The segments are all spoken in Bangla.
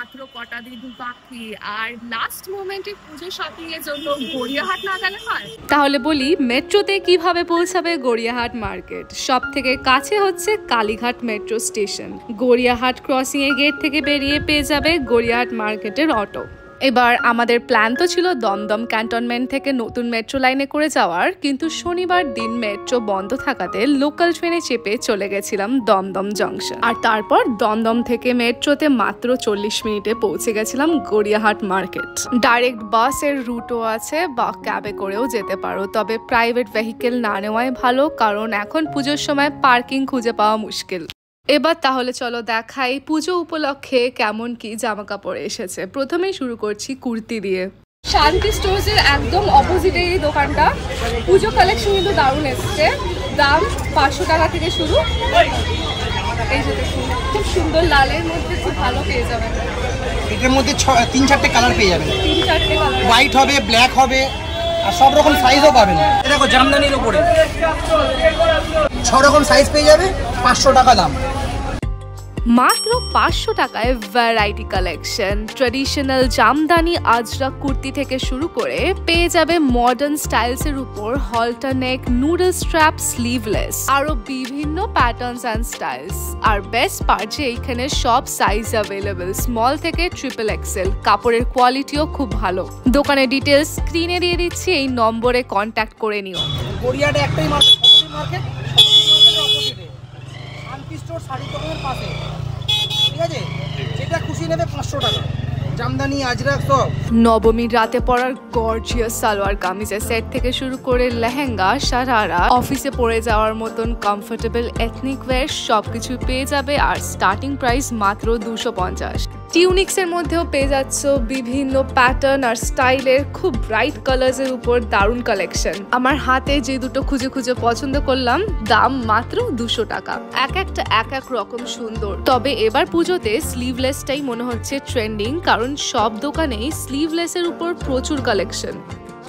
মাত্র কটা দিন বাকি, আর লাস্ট মোমেন্টে পুজো শপিং এর জন্য গড়িয়াহাট না গেলে হয়? তাহলে বলি মেট্রোতে কিভাবে পৌঁছাবে গড়িয়াহাট মার্কেট। সব থেকে কাছে হচ্ছে Kalighat metro station. Gariahat crossing এর গেট থেকে বেরিয়ে পেয়ে যাবে গড়িয়াহাট মার্কেটের অটো। এবার আমাদের প্ল্যান তো ছিল দমদম ক্যান্টনমেন্ট থেকে নতুন মেট্রো লাইনে করে যাওয়ার, কিন্তু শনিবার দিন মেট্রো বন্ধ থাকাতে লোকাল ট্রেনে চেপে চলে গেছিলাম দমদম জংশন, আর তারপর দমদম থেকে মেট্রোতে মাত্র 40 মিনিটে পৌঁছে গেছিলাম গড়িয়াহাট মার্কেট। ডাইরেক্ট বাসের রুটও আছে বা ক্যাবে করেও যেতে পারো, তবে প্রাইভেট ভেহিকেল না নেওয়াই ভালো, কারণ এখন পুজোর সময় পার্কিং খুঁজে পাওয়া মুশকিল। এবার তাহলে চলো দেখাই পুজো উপলক্ষে কেমন কি জামা কাপড় এসেছে। প্রথমেই শুরু করছি কুর্তি দিয়ে। শান্তি স্টোর্স এর একদম অপোজিটে এই দোকানটা। পুজো কালেকশন কিন্তু দারুণ এসছে। দাম 500 টাকা থেকে শুরু। এই যে দেখুন, খুব সুন্দর লালের মধ্যে খুব ভালো পেয়ে যাবেন। এটার মধ্যে 3-4টে কালার পেয়ে যাবেন। 3-4টে কালার, হোয়াইট হবে, ব্ল্যাক হবে, আর সব রকম সাইজও পাবেন। দেখো জামদানির উপরে 6 রকম সাইজ পেয়ে যাবে, 500 টাকা দাম। মাত্র 500 টাকায় variety collection. Traditional jamdani ajrak kurti থেকে শুরু করে পেয়ে যাবে মডার্ন স্টাইলসের উপর halter neck, noodle strap, sleeveless, আরো বিভিন্ন প্যাটার্নস অ্যান্ড স্টাইলস। আর বেস্ট পার্ট যে এইখানে সব সাইজ অ্যাভেলেবল, স্মল থেকে XXL। কাপড়ের কোয়ালিটিও খুব ভালো। দোকানের ডিটেলস স্ক্রিনে দিয়ে দিচ্ছি, এই নম্বরে কন্ট্যাক্ট করে নিও। গড়িয়াহাটে একটাই মার্কেট, শান্তি স্টোর শাড়ি দোকানের পাশে, ঠিক আছে? যেটা খুশি নেবে 500 টাকা। জামদানি আজরাক সব। নবমীর রাতে পরার গর্জিয়াস সালোয়ার কামিজের সেট থেকে শুরু করে লেহেঙ্গা, সারারা, অফিসে পরে যাওয়ার মতন কমফোর্টেবল এথনিক ওয়্যার সবকিছু পেয়ে যাবে। আর স্টার্টিং প্রাইস মাত্র 250। টিউনিক্স এর মধ্যেও পেয়ে যাচ্ছ বিভিন্ন প্যাটার্ন আর স্টাইলের খুব ব্রাইট কালার্স এর উপর দারুণ কালেকশন। আমার হাতে যে দুটো খুঁজে খুঁজে পছন্দ করলাম, দাম মাত্র 200 টাকা। একটা এক রকম সুন্দর। তবে এবার পুজোতে স্লিভলেসটাই মনে হচ্ছে ট্রেন্ডিং, কারণ সব দোকানেই স্লিভলেস এর উপর প্রচুর কালেকশন।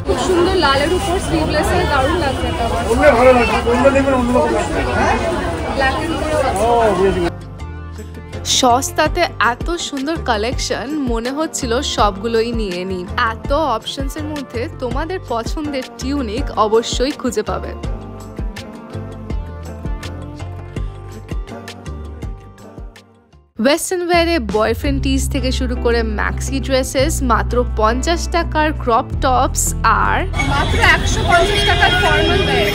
খুব সুন্দর লালের উপর স্লিভলেস এর দারুণ লাগছে। সস্তাতে এত সুন্দর কালেকশন, মনে হচ্ছিল সবগুলোই নিয়ে নিই। এত অপশনস এর মধ্যে তোমাদের পছন্দের টিউনিক অবশ্যই খুঁজে পাবে। ওয়েস্টার্ন ওয়্যারে বয়ফ্রেন্ড টিজ থেকে শুরু করে ম্যাক্সি ড্রেসেস, মাত্র 50 টাকার ক্রপ টপস, আর মাত্র 150 টাকার ফর্মাল ওয়্যার।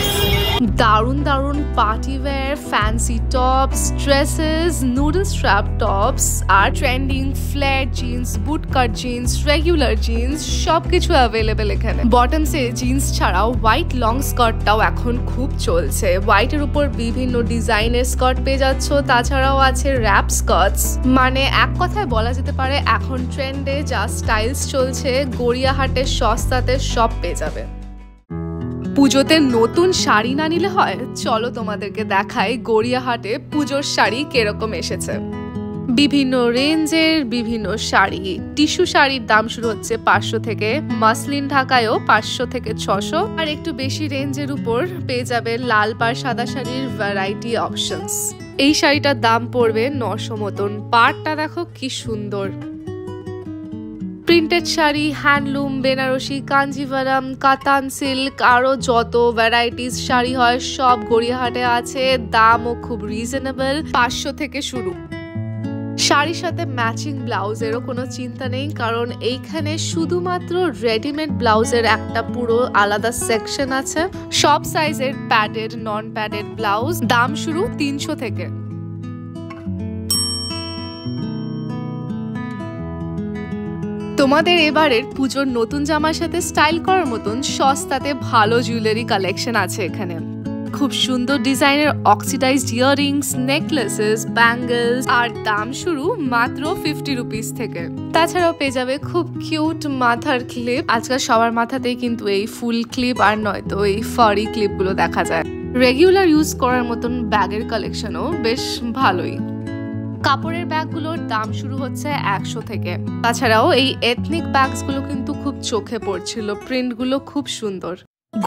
দারুণ দারুণ party wear, fancy tops, dresses, noodle strap tops, আর trending flat jeans, boot cut jeans, regular jeans সবকিছু অ্যাভেলেবেল এখানে। বটমসে জিন্স ছাড়াও হোয়াইট লং স্কার্টটাও এখন খুব চলছে। হোয়াইটের উপর বিভিন্ন ডিজাইনের স্কার্ট পেয়ে যাচ্ছ। তাছাড়াও আছে র্যাপ স্কার্টস। মানে এক কথায় বলা যেতে পারে এখন ট্রেন্ডে যা স্টাইলস চলছে, গড়িয়াহাটের সস্তাতে সব পেয়ে যাবে। পুজোতে নতুন শাড়ি না নিলে হয়? চলো তোমাদেরকে দেখাই গড়িয়াহাটে পুজোর শাড়ি কিরকম এসেছে। বিভিন্ন রেঞ্জের বিভিন্ন শাড়ি। টিস্যু শাড়ির দাম শুরু হচ্ছে 500 থেকে, মাসলিন ঢাকায়ও 500 থেকে 600। আর একটু বেশি রেঞ্জের উপর পেয়ে যাবে লাল পাড় সাদা শাড়ির ভ্যারাইটি অপশনস। এই শাড়িটার দাম পড়বে 900 মতন। পাড়টা দেখো কি সুন্দর। প্রিন্টেড শাড়ি, হ্যান্ডলুম, বেনারসি, কাঞ্জিভারাম, কাতান সিল্ক, আরো যত ভ্যারাইটিস শাড়ি হয় সব গড়িয়াহাটে আছে। দামও খুব রিজনেবল, 500 থেকে শুরু। শাড়ির সাথে ম্যাচিং ব্লাউজেরও কোনো চিন্তা নেই, কারণ এইখানে শুধুমাত্র রেডিমেড ব্লাউজের একটা পুরো আলাদা সেকশন আছে। সব সাইজের প্যাডেড, নন প্যাডেড ব্লাউজ, দাম শুরু 300 থেকে। তোমাদের এবারের পুজোর নতুন জামার সাথে স্টাইল করার মতন সস্তাতে ভালো জুয়েলারি কালেকশন আছে এখানে। খুব সুন্দর ডিজাইনের অক্সিডাইজড ইয়াররিংস, নেকলেসেস, ব্যাঙ্গলস, আর দাম শুরু মাত্র 50 রুপিস থেকে। তাছাড়াও পেয়ে যাবে খুব কিউট মাথার ক্লিপ। আজকাল সবার মাথাতেই কিন্তু এই ফুল ক্লিপ আর নয়তো এই ফারি ক্লিপগুলো দেখা যায়। রেগুলার ইউজ করার মতন ব্যাগের কালেকশনও বেশ ভালোই। কাপড়ের ব্যাগগুলোর দাম শুরু হচ্ছে 100 থেকে। তাছাড়াও এই এথনিক ব্যাগসগুলো কিন্তু খুব চোখে পড়ছিল, প্রিন্টগুলো খুব সুন্দর।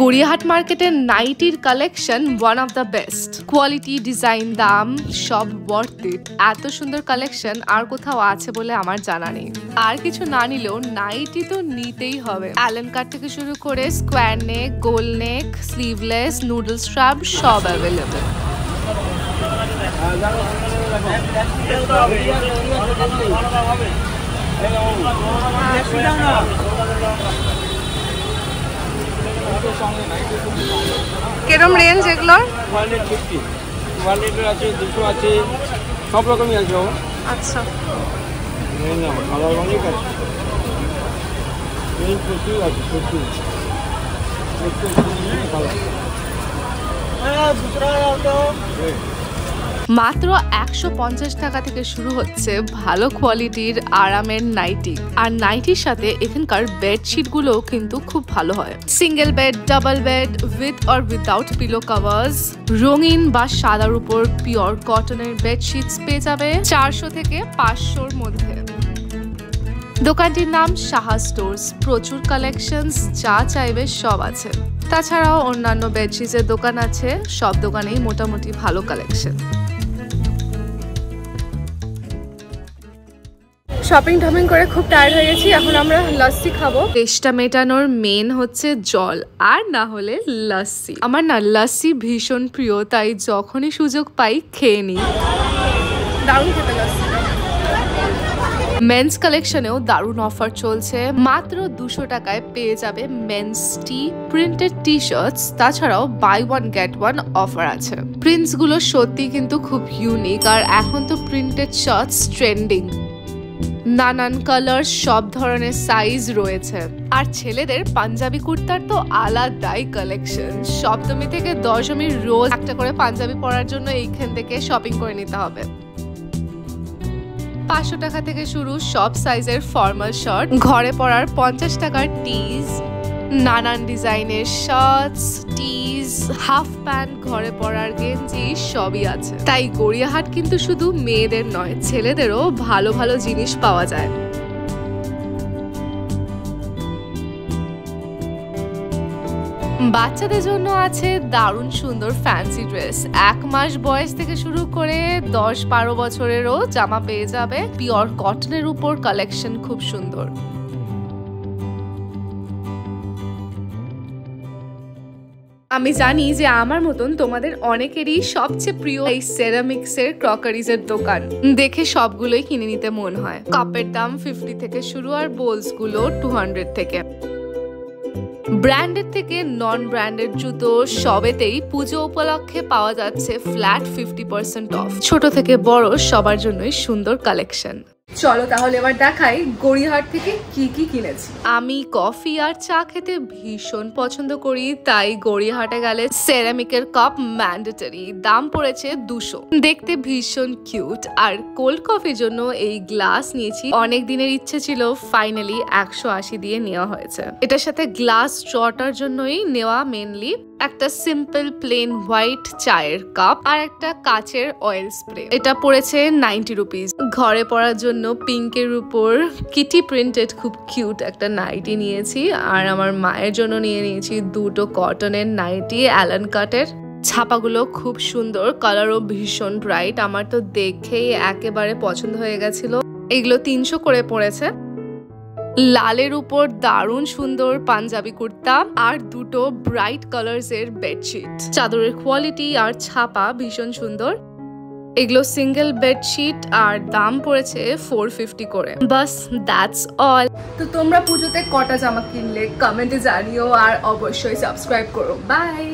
গড়িয়াহাট মার্কেটের নাইটির collection one of the best. Quality, design, দাম সব ওয়ার্থ ইট। এত সুন্দর কালেকশন আর কোথাও আছে বলে আমার জানা নেই। আর কিছু না নিলেও নাইটি তো নিতেই হবে। অ্যালেন কাট থেকে শুরু করে স্কোয়ার নেক, গোল নেক, স্লিভলেস, নুডল স্ট্র্যাপ সব অ্যাভেলেবেল। কিরম রেঞ্জ এগুলোর? 150, 100 আছে, 200 আছে, সব রকমই আছে। আচ্ছা, কালার অনেক আছে, প্রচুর আছে, প্রচুর। মাত্র 150 টাকা থেকে শুরু হচ্ছে ভালো কোয়ালিটির আরামের নাইটি। আর নাইটির সাথে এখানকার বেডশিট গুলো কিন্তু খুব ভালো হয়। Single bed, double bed, with or without pillow covers, রঙিন বা সাদার উপর পিওর কটনের বেডশিটস পেয়ে যাবে 400 থেকে 500-র মধ্যে। দোকানটির নাম সাহা স্টোর্স। প্রচুর কালেকশনস, যা চাইবে সব আছে। তাছাড়াও অন্যান্য বেডশিটের দোকান আছে, সব দোকানেই মোটামুটি ভালো কালেকশন। শপিং টপিং করে খুব টায়ার্ড হয়ে গেছি, এখন আমরা লস্যি খাবো। তেষ্টা মেটানোর মেন হচ্ছে জল, আর না হলে লস্যি। আমার না লস্যি ভীষণ প্রিয়, তাই যখনই সুযোগ পাই খেয়ে নিই। দারুণ খেতে লস্যি। মেন্স কালেকশনেও দারুণ অফার চলছে। মাত্র 200 টাকায় পেয়ে যাবে men's T printed T shirts. তাছাড়াও buy one get one offer আছে। প্রিন্টস গুলো সত্যি কিন্তু খুব ইউনিক, আর এখন তো প্রিন্টেড শার্টস ট্রেন্ডিং। নানান কালার, সব ধরনের সাইজ রয়েছে। আর ছেলেদের পাঞ্জাবি কুর্তার তো আলাদাই কালেকশন। সপ্তমী থেকে দশমীর রোজ একটা করে পাঞ্জাবি পরার জন্য এইখান থেকে শপিং করে নিতে হবে। 500 টাকা থেকে শুরু সব সাইজের ফর্মাল শার্ট, ঘরে পরার 50 টাকার টিজ, নানান ডিজাইনের শার্টস, টিজ, হাফ প্যান্ট, ঘরে পরার গেঞ্জি সবই আছে। তাই গড়িয়াহাট কিন্তু শুধু মেয়েদের নয়, ছেলেদেরও ভালো ভালো জিনিস পাওয়া যায়। বাচ্চাদের জন্য আছে দারুণ সুন্দর ফ্যান্সি ড্রেস। 1 মাস বয়স থেকে শুরু করে 10-12 বছরেরও জামা পেয়ে যাবে। পিওর কটনের উপর কালেকশন খুব সুন্দর। আমি জানি যে আমার মতন তোমাদের অনেকেরই সবচেয়ে প্রিয় এই সেরামিক্সের ক্রকারিজের দোকান। দেখে সবগুলোই কিনে নিতে মন হয়। কাপের দাম 50 থেকে শুরু, আর বোলস গুলো 200 থেকে। ব্র্যান্ডেড থেকে নন ব্র্যান্ডেড জুতো সবেতেই পুজো উপলক্ষে পাওয়া যাচ্ছে ফ্ল্যাট 50% অফ। ছোট থেকে বড় সবার জন্যই সুন্দর কালেকশন। চলো তাহলে এবার দেখাই গড়িয়াহাট থেকে কি কি কিনেছি। আমি কফি আর চা খেতে ভীষণ পছন্দ করি, তাই গড়িয়াহাটে গেলে সেরামিকের কাপ ম্যান্ডেটরি। দাম পড়েছে 200। দেখতে ভীষণ কিউট। আর কোল্ড কফির জন্য এই গ্লাস নিয়েছি। অনেক দিনের ইচ্ছে ছিল, ফাইনালি 180 দিয়ে নেওয়া হয়েছে। এটার সাথে গ্লাস স্ট্রটার জন্যই নেওয়া মেনলি। একটা সিম্পল প্লেন হোয়াইট চায়ের কাপ আর একটা কাচের অয়েল স্প্রে। এটা পড়েছে 90 রুপিস। ঘরে পরার জন্য পিঙ্কের উপর কিটি প্রিন্টেড খুব কিউট একটা নাইটি নিয়েছি। আর আমার মায়ের জন্য নিয়েছি 2টো কটনের নাইটি অ্যালেন কাটের। ছাপাগুলো খুব সুন্দর, কালারও ভীষণ ব্রাইট। আমার তো দেখেই একেবারে পছন্দ হয়ে গেছিল। এগুলো 300 করে পড়েছে। লালের উপর দারুণ সুন্দর পাঞ্জাবি কুর্তা আর 2টো ব্রাইট কালার্স এর বেডশিট। চাদরের কোয়ালিটি আর ছাপা ভীষণ সুন্দর। এগুলো সিঙ্গেল বেডশিট আর দাম পড়েছে 450 করে। বাস দ্যাটস অল। তো তোমরা পুজোতে কটা জামা কিনলে কমেন্টে জানিও, আর অবশ্যই সাবস্ক্রাইব করো। বাই।